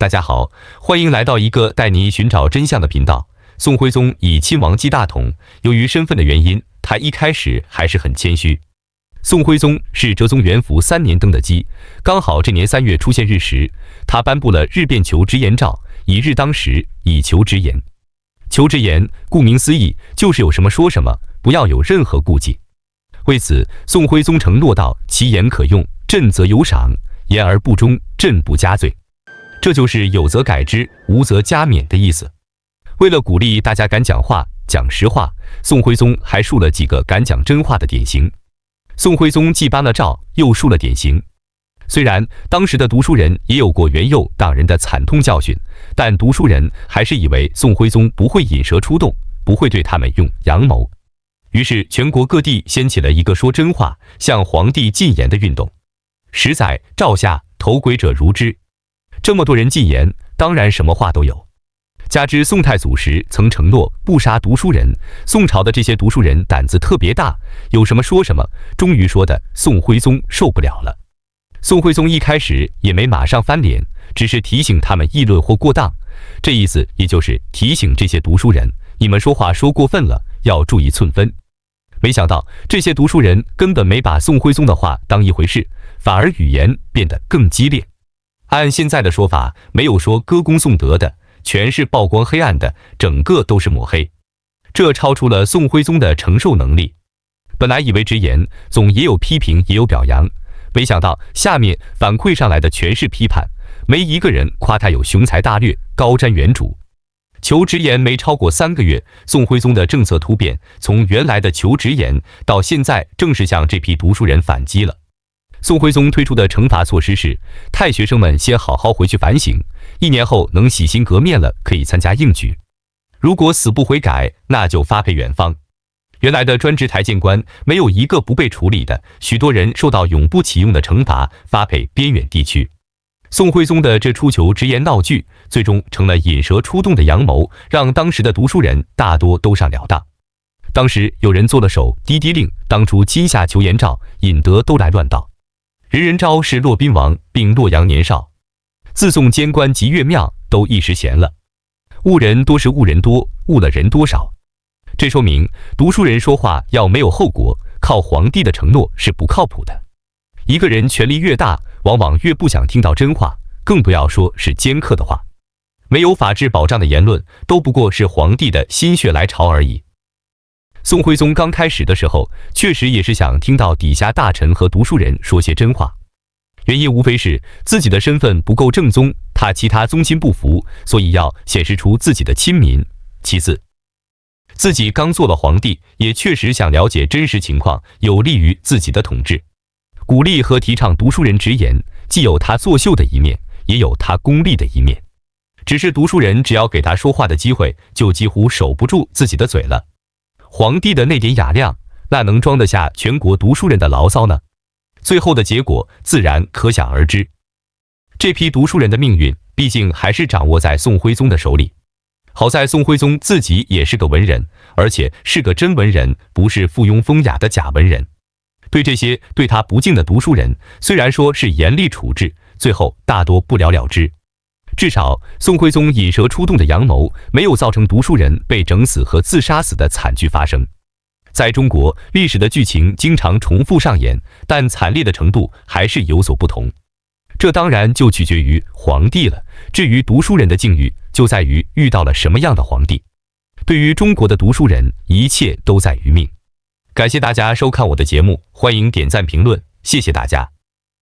大家好，欢迎来到一个带你寻找真相的频道。宋徽宗以亲王姬大统，由于身份的原因，他一开始还是很谦虚。宋徽宗是哲宗元符3年登的基，刚好这年3月出现日食，他颁布了日变求直言诏，以日当时，以求直言。求直言，顾名思义，就是有什么说什么，不要有任何顾忌。为此，宋徽宗承诺道：“其言可用，朕则有赏；言而不忠，朕不加罪。”这就是有则改之，无则加勉的意思。为了鼓励大家敢讲话、讲实话，宋徽宗还树了几个敢讲真话的典型。宋徽宗既颁了诏，又树了典型。虽然当时的读书人也有过元佑党人的惨痛教训，但读书人还是以为宋徽宗不会引蛇出洞，不会对他们用阳谋。于是全国各地掀起了一个说真话、向皇帝进言的运动。10载诏下，投轨者如之。这么多人进言，当然什么话都有。加之宋太祖时曾承诺不杀读书人，宋朝的这些读书人胆子特别大，有什么说什么，终于说的宋徽宗受不了了。宋徽宗一开始也没马上翻脸，只是提醒他们议论或过当，这意思也就是提醒这些读书人，你们说话说过分了，要注意寸分。没想到这些读书人根本没把宋徽宗的话当一回事，反而语言变得更激烈。按现在的说法，没有说歌功颂德的，全是曝光黑暗的，整个都是抹黑。这超出了宋徽宗的承受能力。本来以为直言总也有批评也有表扬，没想到下面反馈上来的全是批判，没一个人夸他有雄才大略、高瞻远瞩。求直言没超过3个月，宋徽宗的政策突变，从原来的求直言到现在正式向这批读书人反击了。宋徽宗推出的惩罚措施是，太学生们先好好回去反省，1年后能洗心革面了，可以参加应举。如果死不悔改，那就发配远方。原来的专职台谏官没有一个不被处理的，许多人受到永不启用的惩罚，发配边远地区。宋徽宗的这出求直言闹剧，最终成了引蛇出洞的阳谋，让当时的读书人大多都上了当。当时有人做了手滴滴令，当初今夏求言诏，引得都来乱道。人人昭是骆宾王，并洛阳年少。自宋监官及岳庙都一时闲了。误人多是误人多，误了人多少。这说明读书人说话要没有后果，靠皇帝的承诺是不靠谱的。一个人权力越大，往往越不想听到真话，更不要说是尖刻的话。没有法治保障的言论，都不过是皇帝的心血来潮而已。宋徽宗刚开始的时候，确实也是想听到底下大臣和读书人说些真话，原因无非是自己的身份不够正宗，他其他宗亲不服，所以要显示出自己的亲民。其次，自己刚做了皇帝，也确实想了解真实情况，有利于自己的统治。鼓励和提倡读书人直言，既有他作秀的一面，也有他功利的一面。只是读书人只要给他说话的机会，就几乎守不住自己的嘴了。皇帝的那点雅量，那能装得下全国读书人的牢骚呢？最后的结果自然可想而知。这批读书人的命运，毕竟还是掌握在宋徽宗的手里。好在宋徽宗自己也是个文人，而且是个真文人，不是附庸风雅的假文人。对这些对他不敬的读书人，虽然说是严厉处置，最后大多不了了之。至少宋徽宗引蛇出洞的阳谋，没有造成读书人被整死和自杀死的惨剧发生。在中国，历史的剧情经常重复上演，但惨烈的程度还是有所不同。这当然就取决于皇帝了。至于读书人的境遇，就在于遇到了什么样的皇帝。对于中国的读书人，一切都在于命。感谢大家收看我的节目，欢迎点赞评论，谢谢大家。